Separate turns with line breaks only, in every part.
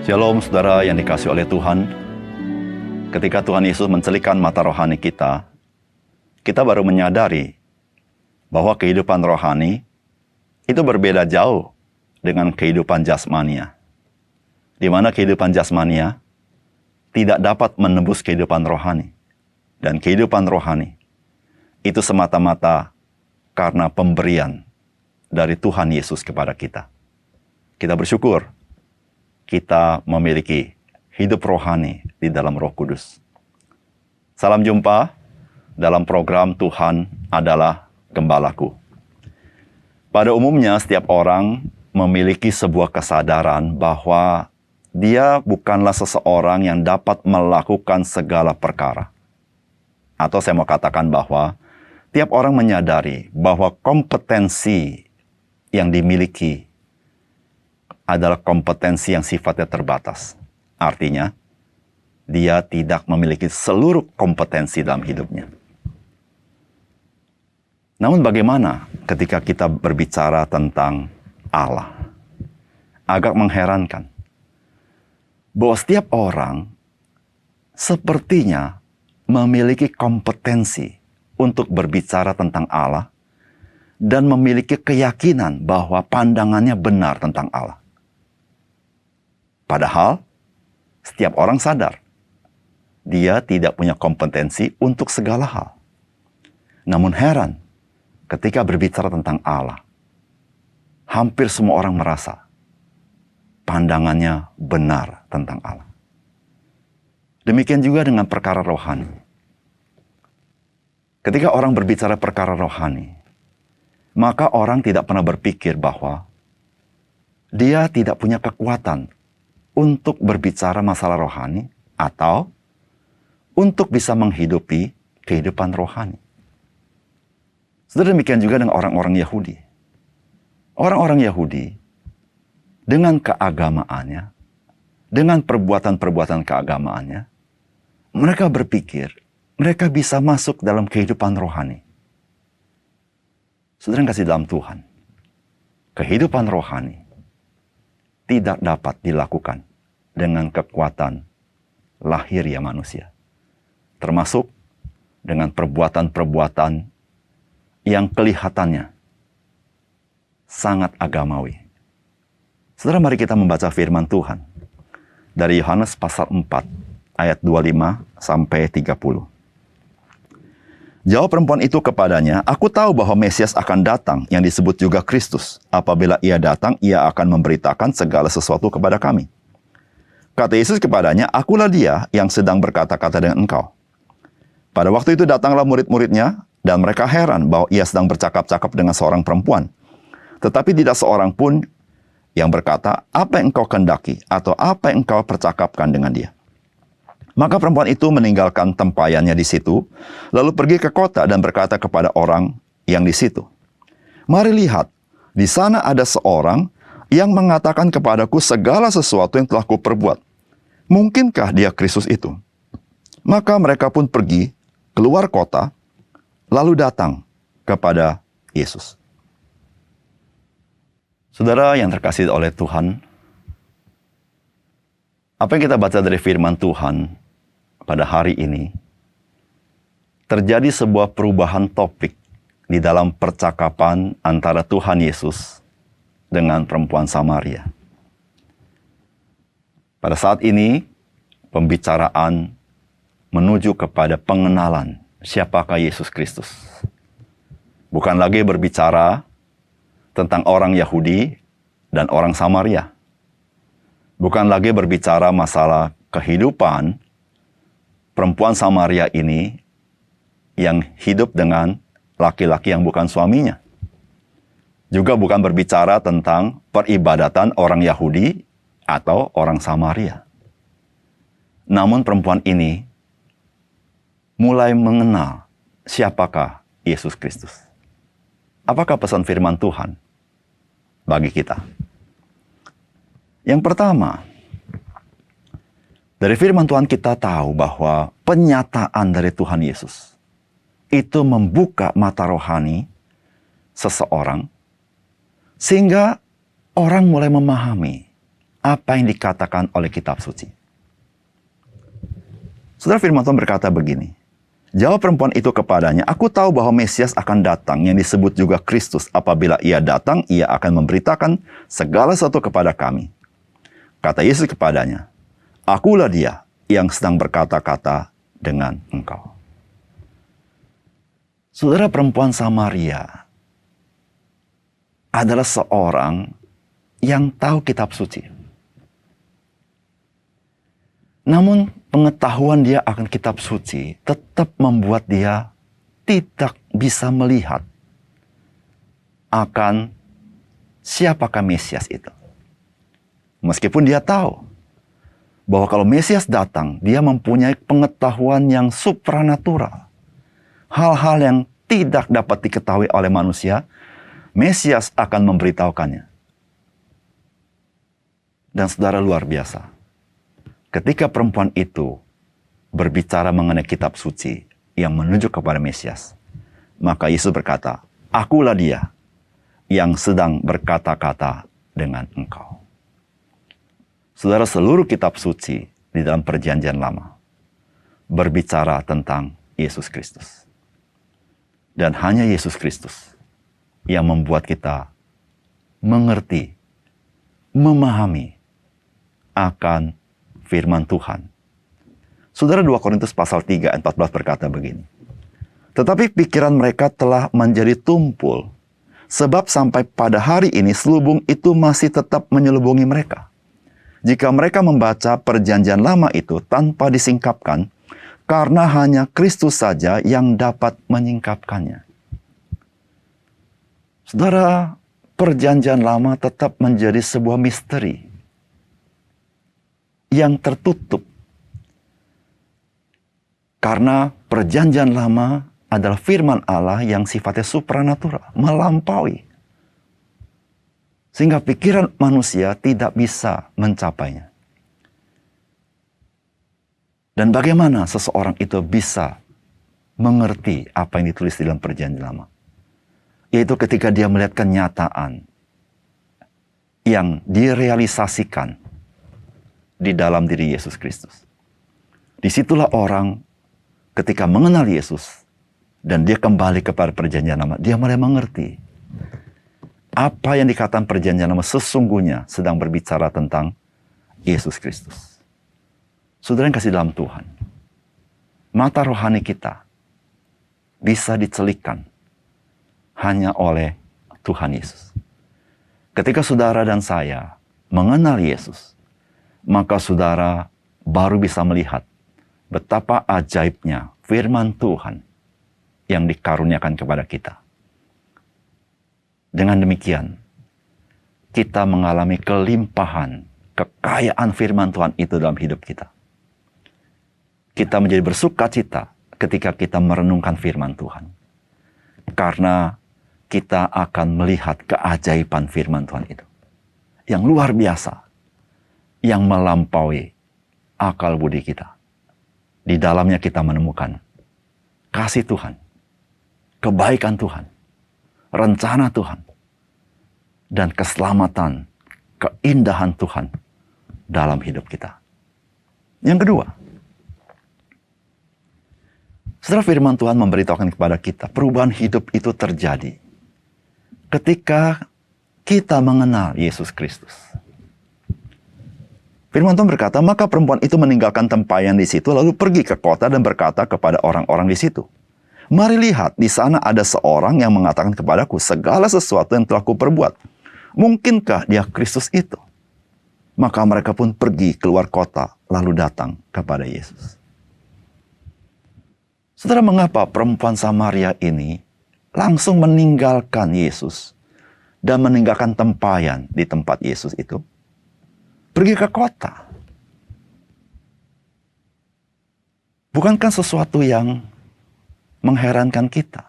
Shalom saudara yang dikasihi oleh Tuhan. Ketika Tuhan Yesus mencelikkan mata rohani kita baru menyadari bahwa kehidupan rohani itu berbeda jauh dengan kehidupan jasmania. Di mana kehidupan jasmania tidak dapat menembus kehidupan rohani. Dan kehidupan rohani itu semata-mata karena pemberian dari Tuhan Yesus kepada kita. Kita bersyukur kita memiliki hidup rohani di dalam Roh Kudus. Salam jumpa dalam program Tuhan adalah Gembalaku. Pada umumnya setiap orang memiliki sebuah kesadaran bahwa dia bukanlah seseorang yang dapat melakukan segala perkara. Atau saya mau katakan bahwa tiap orang menyadari bahwa kompetensi yang dimiliki adalah kompetensi yang sifatnya terbatas. Artinya, dia tidak memiliki seluruh kompetensi dalam hidupnya. Namun bagaimana ketika kita berbicara tentang Allah? Agak mengherankan bahwa setiap orang sepertinya memiliki kompetensi untuk berbicara tentang Allah dan memiliki keyakinan bahwa pandangannya benar tentang Allah. Padahal, setiap orang sadar, dia tidak punya kompetensi untuk segala hal. Namun heran, ketika berbicara tentang Allah, hampir semua orang merasa pandangannya benar tentang Allah. Demikian juga dengan perkara rohani. Ketika orang berbicara perkara rohani, maka orang tidak pernah berpikir bahwa dia tidak punya kekuatan untuk berbicara masalah rohani atau untuk bisa menghidupi kehidupan rohani. Saudara, demikian juga dengan orang-orang Yahudi. Orang-orang Yahudi dengan keagamaannya, dengan perbuatan-perbuatan keagamaannya, mereka berpikir mereka bisa masuk dalam kehidupan rohani. Saudara yang kasih dalam Tuhan, kehidupan rohani tidak dapat dilakukan dengan kekuatan lahiriah manusia. Termasuk dengan perbuatan-perbuatan yang kelihatannya sangat agamawi. Saudara, mari kita membaca firman Tuhan dari Yohanes pasal 4 ayat 25 sampai 30. Jawab perempuan itu kepadanya, "Aku tahu bahwa Mesias akan datang yang disebut juga Kristus. Apabila ia datang, ia akan memberitakan segala sesuatu kepada kami." Kata Yesus kepadanya, "Akulah dia yang sedang berkata-kata dengan engkau." Pada waktu itu datanglah murid-muridnya, dan mereka heran bahwa ia sedang bercakap-cakap dengan seorang perempuan. Tetapi tidak seorang pun yang berkata, "Apa yang engkau kehendaki?" atau "Apa yang engkau percakapkan dengan dia?" Maka perempuan itu meninggalkan tempayannya di situ, lalu pergi ke kota dan berkata kepada orang yang di situ, "Mari lihat, di sana ada seorang yang mengatakan kepadaku segala sesuatu yang telah kuperbuat. Mungkinkah dia Kristus itu?" Maka mereka pun pergi keluar kota, lalu datang kepada Yesus. Saudara yang terkasih oleh Tuhan, apa yang kita baca dari firman Tuhan pada hari ini, terjadi sebuah perubahan topik di dalam percakapan antara Tuhan Yesus dengan perempuan Samaria. Pada saat ini, pembicaraan menuju kepada pengenalan siapakah Yesus Kristus. Bukan lagi berbicara tentang orang Yahudi dan orang Samaria. Bukan lagi berbicara masalah kehidupan perempuan Samaria ini yang hidup dengan laki-laki yang bukan suaminya. Juga bukan berbicara tentang peribadatan orang Yahudi atau orang Samaria. Namun perempuan ini mulai mengenal siapakah Yesus Kristus. Apakah pesan firman Tuhan bagi kita? Yang pertama, dari firman Tuhan kita tahu bahwa penyataan dari Tuhan Yesus itu membuka mata rohani seseorang, sehingga orang mulai memahami apa yang dikatakan oleh kitab suci. Saudara, firman Tuhan berkata begini, jawab perempuan itu kepadanya, aku tahu bahwa Mesias akan datang yang disebut juga Kristus. Apabila ia datang, ia akan memberitakan segala sesuatu kepada kami. Kata Yesus kepadanya, akulah dia yang sedang berkata-kata dengan engkau. Saudara, perempuan Samaria adalah seorang yang tahu kitab suci. Namun pengetahuan dia akan kitab suci tetap membuat dia tidak bisa melihat akan siapakah Mesias itu. Meskipun dia tahu bahwa kalau Mesias datang, dia mempunyai pengetahuan yang supranatural. Hal-hal yang tidak dapat diketahui oleh manusia, Mesias akan memberitahukannya. Dan saudara, luar biasa. Ketika perempuan itu berbicara mengenai kitab suci yang menunjuk kepada Mesias, maka Yesus berkata, akulah dia yang sedang berkata-kata dengan engkau. Saudara, seluruh kitab suci di dalam perjanjian lama berbicara tentang Yesus Kristus. Dan hanya Yesus Kristus yang membuat kita mengerti, memahami akan firman Tuhan. Saudara, 2 Korintus pasal 3 ayat 14 berkata begini. Tetapi pikiran mereka telah menjadi tumpul, sebab sampai pada hari ini selubung itu masih tetap menyelubungi mereka. Jika mereka membaca perjanjian lama itu tanpa disingkapkan, karena hanya Kristus saja yang dapat menyingkapkannya. Saudara, perjanjian lama tetap menjadi sebuah misteri yang tertutup. Karena perjanjian lama adalah firman Allah yang sifatnya supranatural, melampaui. Sehingga pikiran manusia tidak bisa mencapainya. Dan bagaimana seseorang itu bisa mengerti apa yang ditulis di dalam perjanjian lama? Yaitu ketika dia melihat kenyataan yang direalisasikan di dalam diri Yesus Kristus. Disitulah orang ketika mengenal Yesus dan dia kembali kepada perjanjian lama, dia mulai mengerti apa yang dikatakan perjanjian lama sesungguhnya sedang berbicara tentang Yesus Kristus. Saudara yang kasih dalam Tuhan, mata rohani kita bisa dicelikan hanya oleh Tuhan Yesus. Ketika saudara dan saya mengenal Yesus, maka saudara baru bisa melihat betapa ajaibnya firman Tuhan yang dikaruniakan kepada kita. Dengan demikian, kita mengalami kelimpahan, kekayaan firman Tuhan itu dalam hidup kita. Kita menjadi bersukacita ketika kita merenungkan firman Tuhan. Karena kita akan melihat keajaiban firman Tuhan itu. Yang luar biasa. Yang melampaui akal budi kita. Di dalamnya kita menemukan kasih Tuhan, kebaikan Tuhan, rencana Tuhan, dan keselamatan, keindahan Tuhan dalam hidup kita. Yang kedua, setelah firman Tuhan memberitahukan kepada kita, perubahan hidup itu terjadi ketika kita mengenal Yesus Kristus. Firman Tuhan berkata, maka perempuan itu meninggalkan tempayan di situ, lalu pergi ke kota dan berkata kepada orang-orang di situ, mari lihat, di sana ada seorang yang mengatakan kepadaku segala sesuatu yang telah kuperbuat. Mungkinkah dia Kristus itu? Maka mereka pun pergi keluar kota, lalu datang kepada Yesus. Saudara, mengapa perempuan Samaria ini langsung meninggalkan Yesus dan meninggalkan tempayan di tempat Yesus itu? Pergi ke kota. Bukankah sesuatu yang mengherankan kita?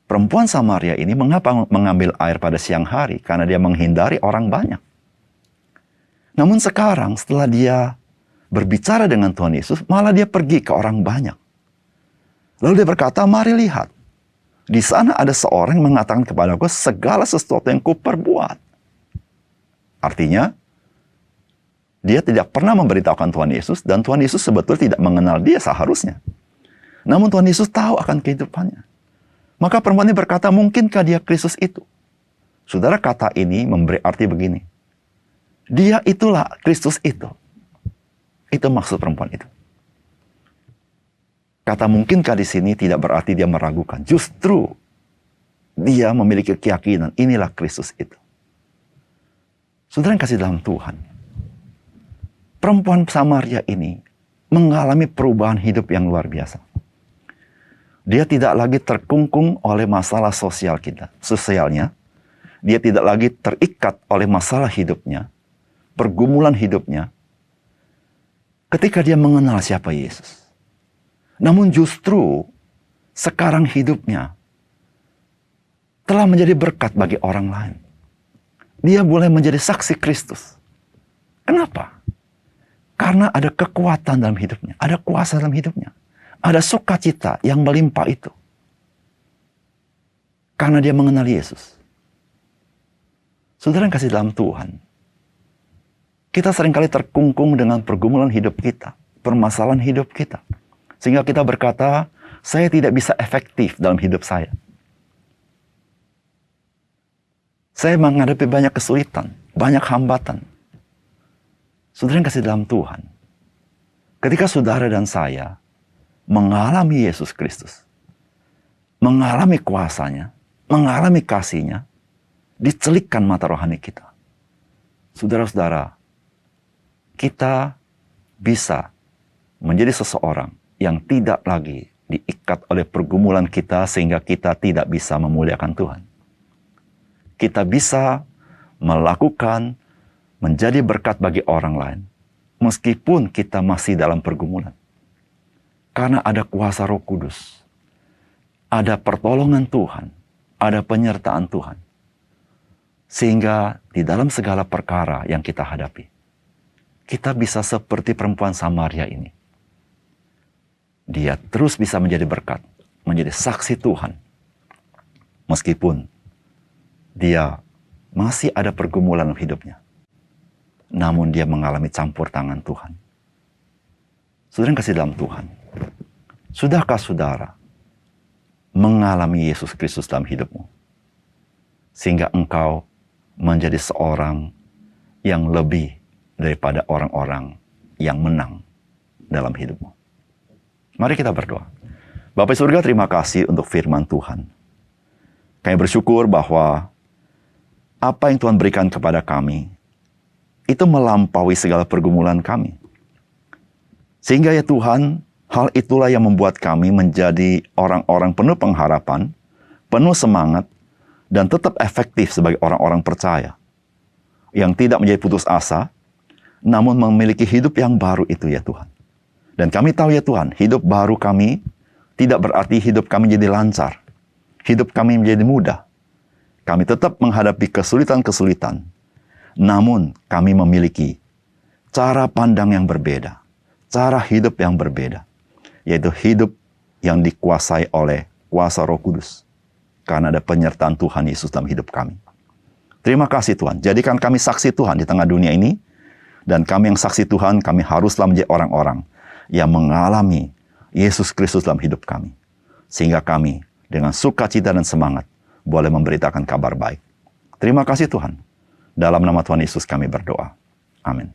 Perempuan Samaria ini mengapa mengambil air pada siang hari? Karena dia menghindari orang banyak. Namun sekarang setelah dia berbicara dengan Tuhan Yesus, malah dia pergi ke orang banyak. Lalu dia berkata, mari lihat. Di sana ada seorang yang mengatakan kepadaku segala sesuatu yang kuperbuat. Artinya, Dia tidak pernah memberitahukan Tuhan Yesus, dan Tuhan Yesus sebetulnya tidak mengenal dia seharusnya. Namun Tuhan Yesus tahu akan kehidupannya. Maka perempuan ini berkata, mungkinkah dia Kristus itu? Saudara, kata ini memberi arti begini. Dia itulah Kristus itu. Itu maksud perempuan itu. Kata mungkinkah di sini tidak berarti dia meragukan. Justru dia memiliki keyakinan, inilah Kristus itu. Saudara yang kasih dalam Tuhan, perempuan Samaria ini mengalami perubahan hidup yang luar biasa. Dia tidak lagi terkungkung oleh masalah sosialnya. Dia tidak lagi terikat oleh masalah hidupnya, pergumulan hidupnya, ketika dia mengenal siapa Yesus. Namun justru sekarang hidupnya telah menjadi berkat bagi orang lain. Dia boleh menjadi saksi Kristus. Kenapa? Karena ada kekuatan dalam hidupnya, ada kuasa dalam hidupnya, ada sukacita yang melimpah itu. Karena dia mengenal Yesus. Saudara yang kasih dalam Tuhan, kita seringkali terkungkung dengan pergumulan hidup kita, permasalahan hidup kita. Sehingga kita berkata, saya tidak bisa efektif dalam hidup saya. Saya menghadapi banyak kesulitan, banyak hambatan. Saudara yang kasih dalam Tuhan, ketika saudara dan saya mengalami Yesus Kristus, mengalami kuasanya, mengalami kasihnya, dicelikkan mata rohani kita. Saudara-saudara, kita bisa menjadi seseorang yang tidak lagi diikat oleh pergumulan kita sehingga kita tidak bisa memuliakan Tuhan. Kita bisa melakukan, menjadi berkat bagi orang lain, meskipun kita masih dalam pergumulan. Karena ada kuasa Roh Kudus, ada pertolongan Tuhan, ada penyertaan Tuhan. Sehingga di dalam segala perkara yang kita hadapi, kita bisa seperti perempuan Samaria ini. Dia terus bisa menjadi berkat, menjadi saksi Tuhan. Meskipun dia masih ada pergumulan dalam hidupnya. Namun dia mengalami campur tangan Tuhan. Saudara yang kasih dalam Tuhan, sudahkah saudara mengalami Yesus Kristus dalam hidupmu? Sehingga engkau menjadi seorang yang lebih daripada orang-orang yang menang dalam hidupmu. Mari kita berdoa. Bapa surga, terima kasih untuk firman Tuhan. Kami bersyukur bahwa apa yang Tuhan berikan kepada kami, itu melampaui segala pergumulan kami. Sehingga ya Tuhan, hal itulah yang membuat kami menjadi orang-orang penuh pengharapan, penuh semangat, dan tetap efektif sebagai orang-orang percaya. Yang tidak menjadi putus asa, namun memiliki hidup yang baru itu ya Tuhan. Dan kami tahu ya Tuhan, hidup baru kami tidak berarti hidup kami jadi lancar. Hidup kami menjadi mudah. Kami tetap menghadapi kesulitan-kesulitan. Namun kami memiliki cara pandang yang berbeda. Cara hidup yang berbeda. Yaitu hidup yang dikuasai oleh kuasa Roh Kudus. Karena ada penyertaan Tuhan Yesus dalam hidup kami. Terima kasih Tuhan. Jadikan kami saksi Tuhan di tengah dunia ini. Dan kami yang saksi Tuhan, kami haruslah menjadi orang-orang yang mengalami Yesus Kristus dalam hidup kami. Sehingga kami dengan sukacita dan semangat boleh memberitakan kabar baik. Terima kasih Tuhan. Dalam nama Tuhan Yesus kami berdoa. Amin.